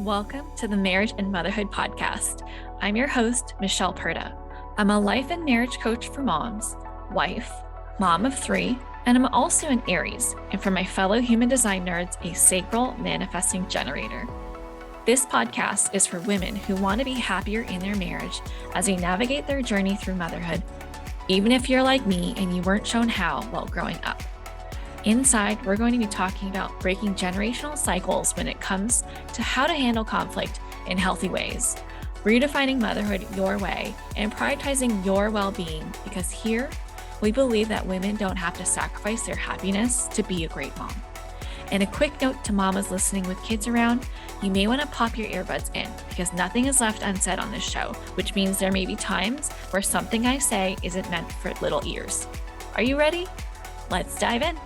Welcome to the Marriage and Motherhood Podcast. I'm your host, Michelle Perda. I'm a life and marriage coach for moms, wife, mom of 3, and I'm also an Aries, and for my fellow human design nerds, a sacral manifesting generator. This podcast is for women who want to be happier in their marriage as they navigate their journey through motherhood, even if you're like me and you weren't shown how while growing up. Inside, we're going to be talking about breaking generational cycles when it comes to how to handle conflict in healthy ways, redefining motherhood your way, and prioritizing your well-being, because here, we believe that women don't have to sacrifice their happiness to be a great mom. And a quick note to mamas listening with kids around, you may want to pop your earbuds in because nothing is left unsaid on this show, which means there may be times where something I say isn't meant for little ears. Are you ready? Let's dive in.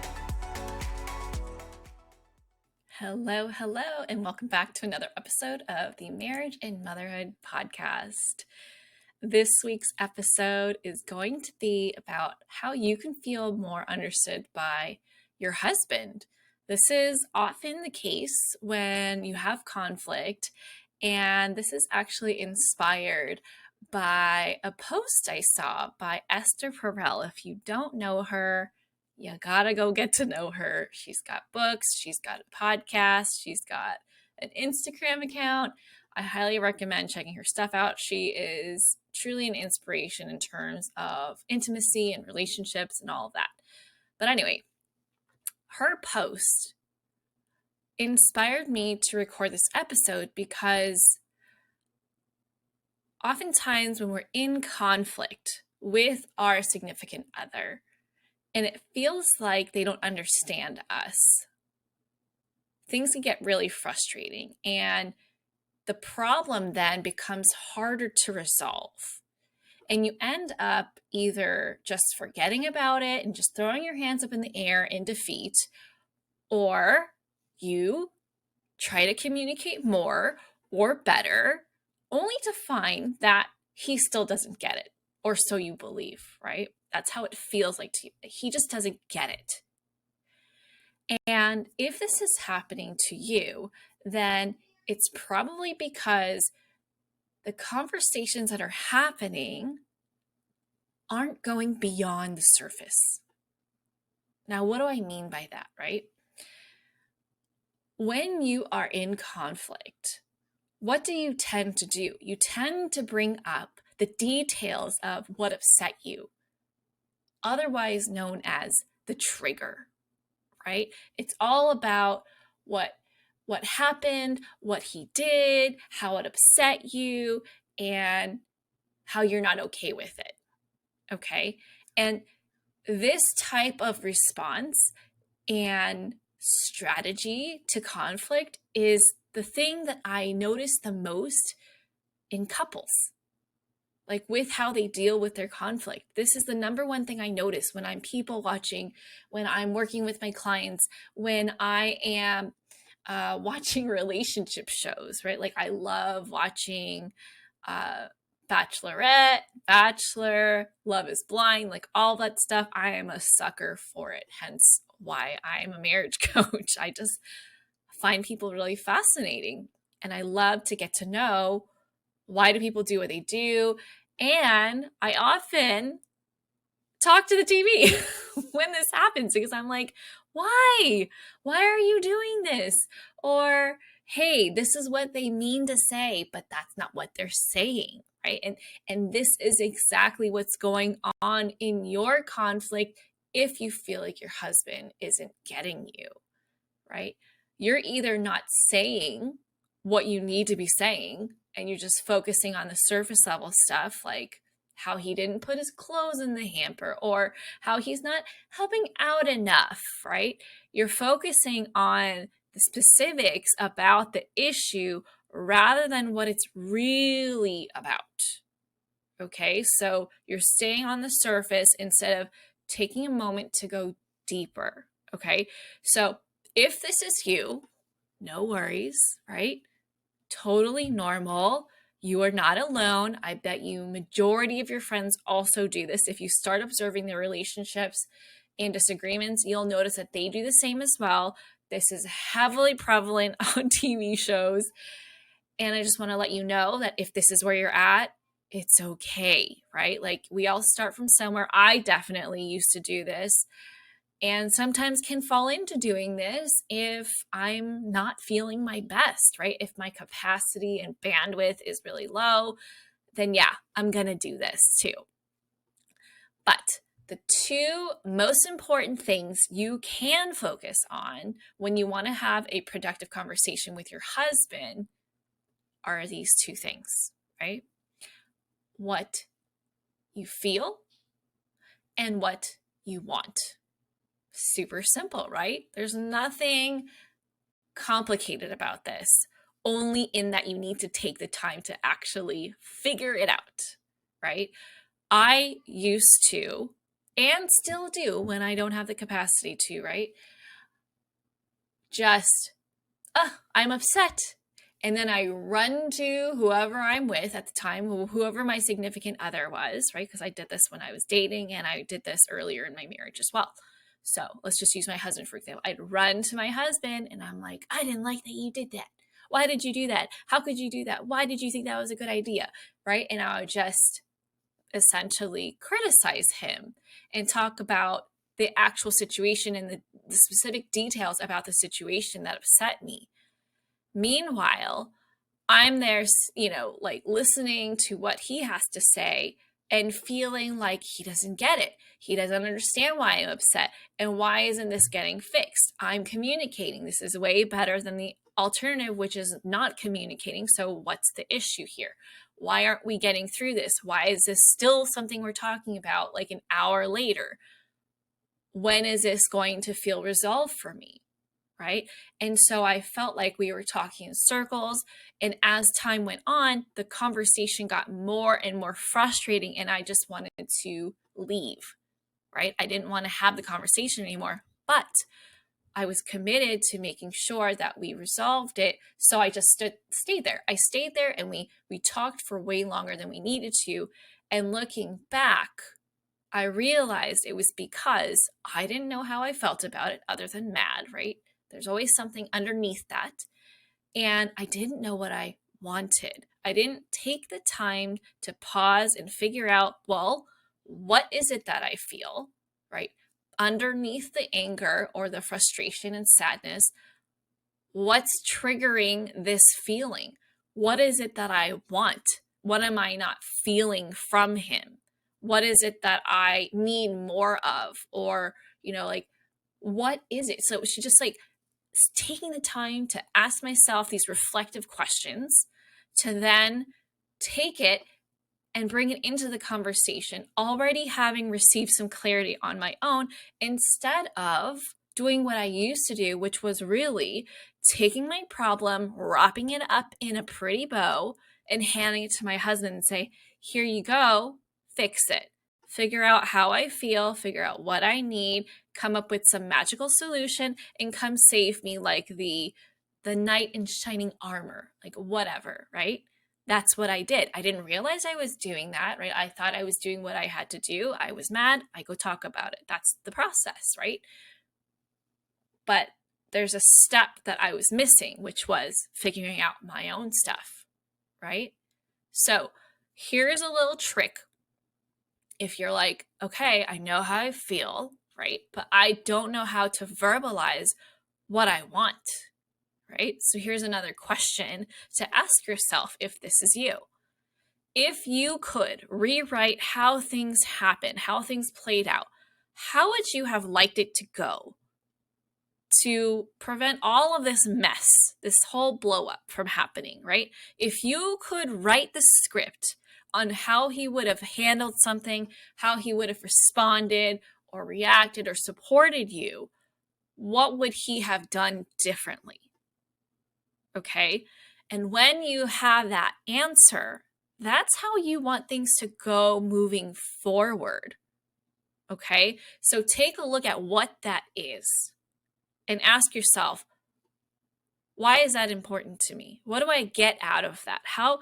Hello, and welcome back to another episode of the Marriage and Motherhood Podcast. This week's episode is going to be about how you can feel more understood by your husband. This is often the case when you have conflict, and this is actually inspired by a post I saw by Esther Perel. If you don't know her, you gotta go get to know her. She's got books, she's got a podcast, she's got an Instagram account. I highly recommend checking her stuff out. She is truly an inspiration in terms of intimacy and relationships and all of that. But anyway, her post inspired me to record this episode because oftentimes when we're in conflict with our significant other, and it feels like they don't understand us, things can get really frustrating. And the problem then becomes harder to resolve. And you end up either just forgetting about it and just throwing your hands up in the air in defeat, or you try to communicate more or better, only to find that he still doesn't get it, or so you believe, right? That's how it feels like to you. He just doesn't get it. And if this is happening to you, then it's probably because the conversations that are happening aren't going beyond the surface. Now, what do I mean by that, right? When you are in conflict, what do you tend to do? You tend to bring up the details of what upset you, otherwise known as the trigger, right? It's all about what happened, what he did, how it upset you, and how you're not okay with it, okay? And this type of response and strategy to conflict is the thing that I notice the most in couples. Like with how they deal with their conflict. This is the number one thing I notice when I'm people watching, when I'm working with my clients, when I am watching relationship shows, right? Like I love watching Bachelorette, Bachelor, Love is Blind, like all that stuff. I am a sucker for it, hence why I'm a marriage coach. I just find people really fascinating, and I love to get to know why do people do what they do. And I often talk to the TV when this happens because I'm like, why are you doing this? Or, hey, this is what they mean to say, but that's not what they're saying, right? And this is exactly what's going on in your conflict if you feel like your husband isn't getting you, right? You're either not saying what you need to be saying, and you're just focusing on the surface level stuff, like how he didn't put his clothes in the hamper or how he's not helping out enough, right? You're focusing on the specifics about the issue rather than what it's really about, okay? So you're staying on the surface instead of taking a moment to go deeper, okay? So if this is you, no worries, right? Totally normal. You are not alone. I bet you majority of your friends also do this. If you start observing their relationships and disagreements, you'll notice that they do the same as well. This is heavily prevalent on TV shows. And I just want to let you know that if this is where you're at, it's okay, right? Like we all start from somewhere. I definitely used to do this and sometimes can fall into doing this if I'm not feeling my best, right? If my capacity and bandwidth is really low, then yeah, I'm going to do this too. But the two most important things you can focus on when you want to have a productive conversation with your husband are these two things, right? What you feel and what you want. Super simple, right? There's nothing complicated about this, only in that you need to take the time to actually figure it out, right? I used to, and still do when I don't have the capacity to, right? Just, I'm upset. And then I run to whoever I'm with at the time, whoever my significant other was, right? Because I did this when I was dating and I did this earlier in my marriage as well. So let's just use my husband, for example. I'd run to my husband and I'm like, I didn't like that you did that. Why did you do that? How could you do that? Why did you think that was a good idea? Right? And I would just essentially criticize him and talk about the actual situation and the specific details about the situation that upset me. Meanwhile, I'm there, like listening to what he has to say and feeling like he doesn't get it. He doesn't understand why I'm upset. And why isn't this getting fixed? I'm communicating. This is way better than the alternative, which is not communicating. So what's the issue here? Why aren't we getting through this? Why is this still something we're talking about like an hour later? When is this going to feel resolved for me? Right? And so I felt like we were talking in circles. And as time went on, the conversation got more and more frustrating. And I just wanted to leave, right? I didn't want to have the conversation anymore, but I was committed to making sure that we resolved it. So I just stayed there. I stayed there and we talked for way longer than we needed to. And looking back, I realized it was because I didn't know how I felt about it other than mad, right? There's always something underneath that. And I didn't know what I wanted. I didn't take the time to pause and figure out, well, what is it that I feel, right? Underneath the anger or the frustration and sadness, what's triggering this feeling? What is it that I want? What am I not feeling from him? What is it that I need more of? Or, like, what is it? So she just like taking the time to ask myself these reflective questions, to then take it and bring it into the conversation, already having received some clarity on my own, instead of doing what I used to do, which was really taking my problem, wrapping it up in a pretty bow, and handing it to my husband and say, here you go, fix it. Figure out how I feel, figure out what I need, come up with some magical solution, and come save me like the knight in shining armor, like whatever, right? That's what I did. I didn't realize I was doing that, right? I thought I was doing what I had to do. I was mad. I go talk about it. That's the process, right? But there's a step that I was missing, which was figuring out my own stuff, right? So here's a little trick. If you're like, okay, I know how I feel, right? But I don't know how to verbalize what I want, right? So here's another question to ask yourself if this is you. If you could rewrite how things happened, how things played out, how would you have liked it to go to prevent all of this mess, this whole blow up from happening, right? If you could write the script on how he would have handled something, how he would have responded or reacted or supported you, what would he have done differently? Okay. And when you have that answer, that's how you want things to go moving forward. Okay. So take a look at what that is and ask yourself, why is that important to me? What do I get out of that? How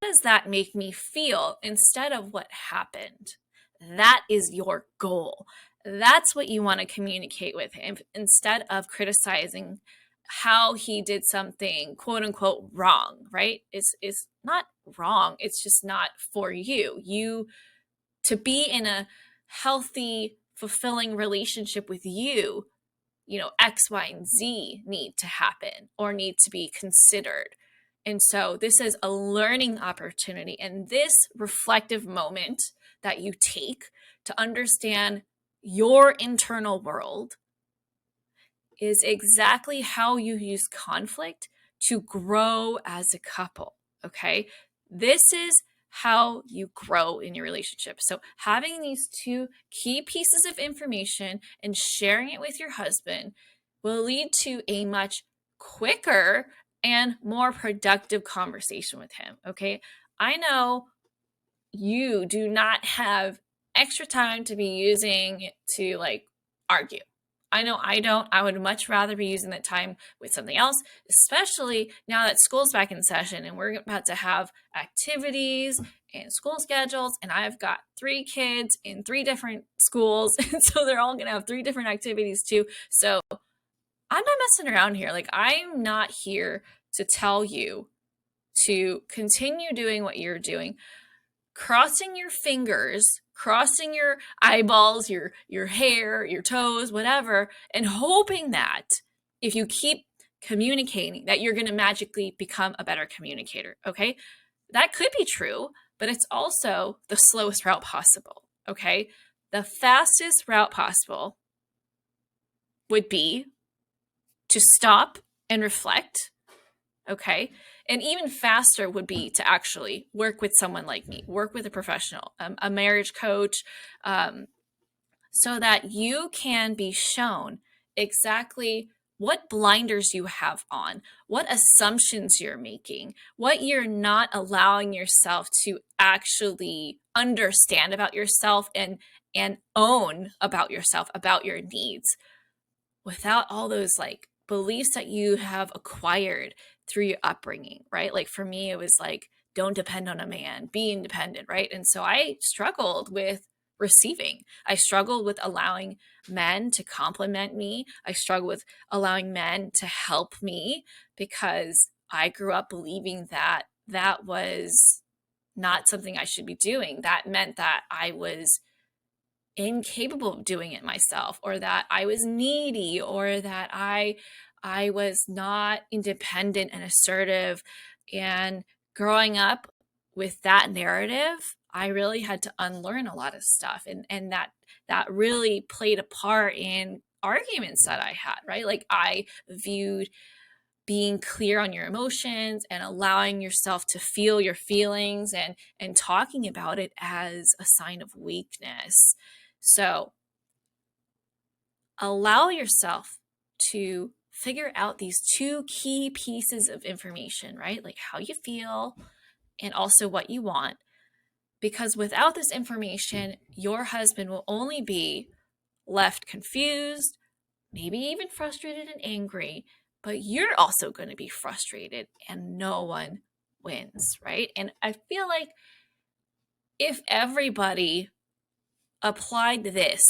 does that make me feel instead of what happened? That is your goal. That's what you want to communicate with him instead of criticizing how he did something quote unquote wrong, right? Is not wrong. It's just not for you. You to be in a healthy, fulfilling relationship with you, X, Y, and Z need to happen or need to be considered. And so this is a learning opportunity. And this reflective moment that you take to understand your internal world is exactly how you use conflict to grow as a couple. Okay. This is how you grow in your relationship. So having these two key pieces of information and sharing it with your husband will lead to a much quicker and more productive conversation with him. Okay. I know you do not have extra time to be using to argue. I know I don't. I would much rather be using that time with something else, especially now that school's back in session and we're about to have activities and school schedules. And I've got 3 kids in 3 different schools. And so they're all going to have 3 different activities too. So I'm not messing around here. I'm not here to tell you to continue doing what you're doing, crossing your fingers, crossing your eyeballs, your hair, your toes, whatever, and hoping that if you keep communicating that you're going to magically become a better communicator, okay? That could be true, but it's also the slowest route possible, okay? The fastest route possible would be to stop and reflect, okay? And even faster would be to actually work with someone like me, work with a professional, a marriage coach, so that you can be shown exactly what blinders you have on, what assumptions you're making, what you're not allowing yourself to actually understand about yourself and own about yourself, about your needs, without all those beliefs that you have acquired through your upbringing, right? For me, it was don't depend on a man, be independent, right? And so I struggled with receiving. I struggled with allowing men to compliment me. I struggled with allowing men to help me because I grew up believing that that was not something I should be doing. That meant that I was incapable of doing it myself, or that I was needy, or that I was not independent and assertive. And growing up with that narrative, I really had to unlearn a lot of stuff, and that really played a part in arguments that I had, right? I viewed being clear on your emotions and allowing yourself to feel your feelings and talking about it as a sign of weakness. So allow yourself to figure out these 2 key pieces of information, right? How you feel and also what you want. Because without this information, your husband will only be left confused, maybe even frustrated and angry, but you're also going to be frustrated and no one wins, right? And I feel like if everybody applied this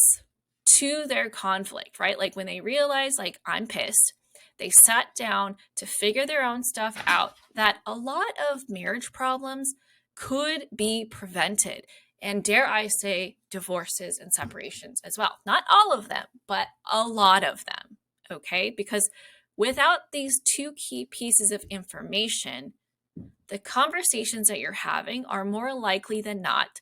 to their conflict, right? When they realized, I'm pissed, they sat down to figure their own stuff out, that a lot of marriage problems could be prevented. And dare I say, divorces and separations as well. Not all of them, but a lot of them, okay? Because without these 2 key pieces of information, the conversations that you're having are more likely than not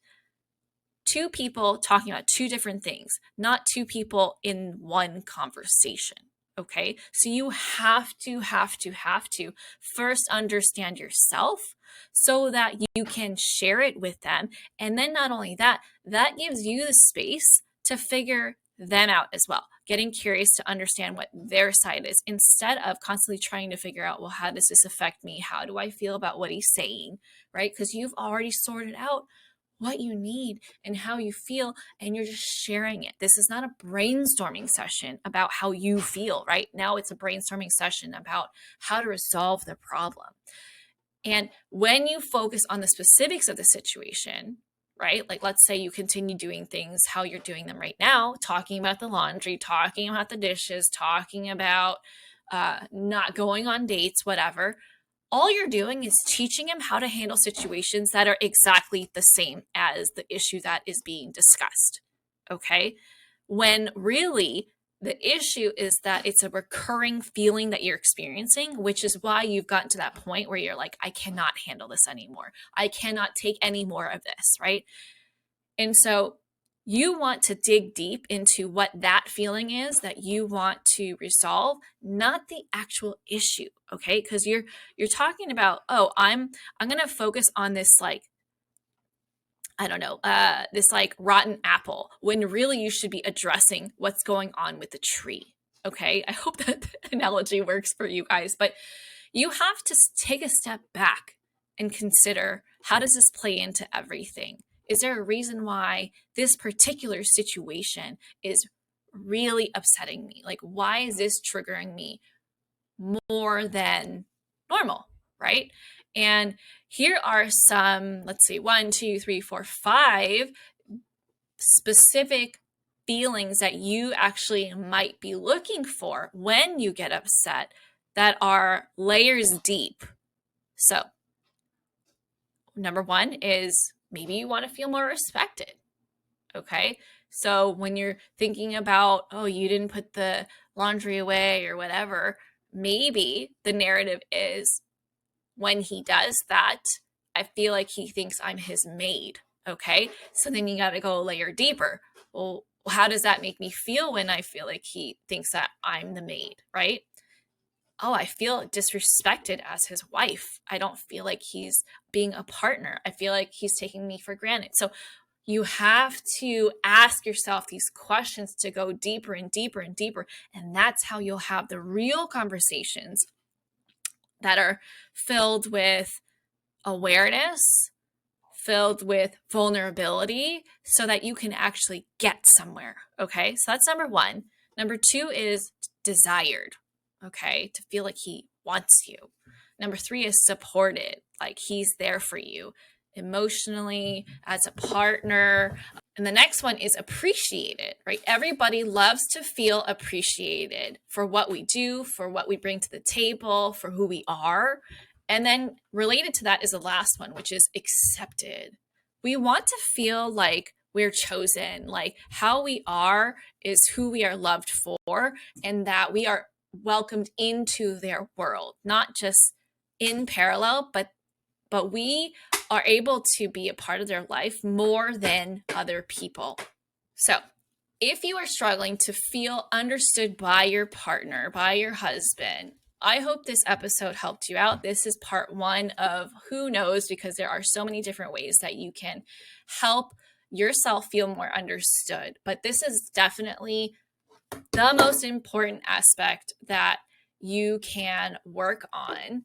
2 people talking about 2 different things, not 2 people in one conversation. Okay. So you have to first understand yourself so that you can share it with them. And then not only that, that gives you the space to figure them out as well. Getting curious to understand what their side is instead of constantly trying to figure out, well, how does this affect me? How do I feel about what he's saying? Right? Because you've already sorted out what you need and how you feel, and you're just sharing it. This is not a brainstorming session about how you feel, right? Now it's a brainstorming session about how to resolve the problem. And when you focus on the specifics of the situation, right? Let's say you continue doing things how you're doing them right now, talking about the laundry, talking about the dishes, talking about not going on dates, whatever, all you're doing is teaching him how to handle situations that are exactly the same as the issue that is being discussed. Okay? When really the issue is that it's a recurring feeling that you're experiencing, which is why you've gotten to that point where you're like, I cannot handle this anymore. I cannot take any more of this, right? And so you want to dig deep into what that feeling is that you want to resolve, not the actual issue, okay? Because you're talking about, oh, I'm going to focus on this, like, I don't know, this like rotten apple, when really you should be addressing what's going on with the tree, okay? I hope that analogy works for you guys, but you have to take a step back and consider, how does this play into everything? Is there a reason why this particular situation is really upsetting me? Like, why is this triggering me more than normal, right? And here are some, let's see, 1, 2, 3, 4, 5 specific feelings that you actually might be looking for when you get upset that are layers deep. So, number 1 is, maybe you want to feel more respected, okay? So when you're thinking about, oh, you didn't put the laundry away or whatever, maybe the narrative is, when he does that, I feel like he thinks I'm his maid, okay? So then you got to go a layer deeper. Well, how does that make me feel when I feel like he thinks that I'm the maid, right? Oh, I feel disrespected as his wife. I don't feel like he's being a partner. I feel like he's taking me for granted. So you have to ask yourself these questions to go deeper and deeper and deeper. And that's how you'll have the real conversations that are filled with awareness, filled with vulnerability, so that you can actually get somewhere. Okay, so that's number 1. Number 2 is desired. Okay, to feel like he wants you. Number 3 is supported, like he's there for you emotionally, as a partner. And the next one is appreciated, right? Everybody loves to feel appreciated for what we do, for what we bring to the table, for who we are. And then related to that is the last one, which is accepted. We want to feel like we're chosen, like how we are is who we are loved for, and that we are welcomed into their world, not just in parallel, but we are able to be a part of their life more than other people. So if you are struggling to feel understood by your partner, by your husband, I hope this episode helped you out. This is part 1 of who knows, because there are so many different ways that you can help yourself feel more understood. But this is definitely the most important aspect that you can work on.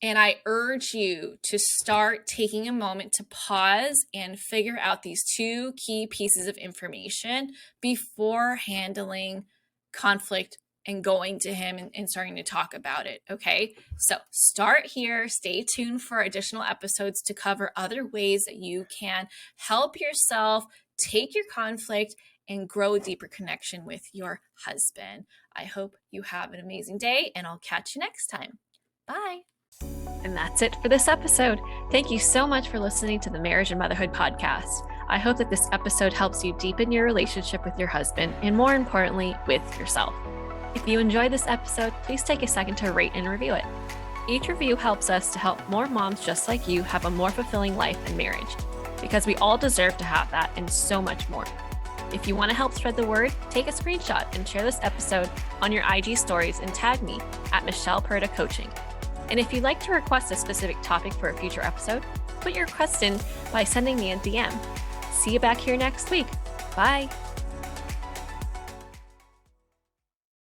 And I urge you to start taking a moment to pause and figure out these 2 key pieces of information before handling conflict and going to him and starting to talk about it, okay? So start here. Stay tuned for additional episodes to cover other ways that you can help yourself take your conflict and grow a deeper connection with your husband. I hope you have an amazing day, and I'll catch you next time. Bye. And that's it for this episode. Thank you so much for listening to the Marriage and Motherhood Podcast. I hope that this episode helps you deepen your relationship with your husband, and more importantly, with yourself. If you enjoyed this episode, please take a second to rate and review it. Each review helps us to help more moms just like you have a more fulfilling life and marriage, because we all deserve to have that and so much more. If you want to help spread the word, take a screenshot and share this episode on your IG stories and tag me at Michelle Perda Coaching. And if you'd like to request a specific topic for a future episode, put your request in by sending me a DM. See you back here next week. Bye.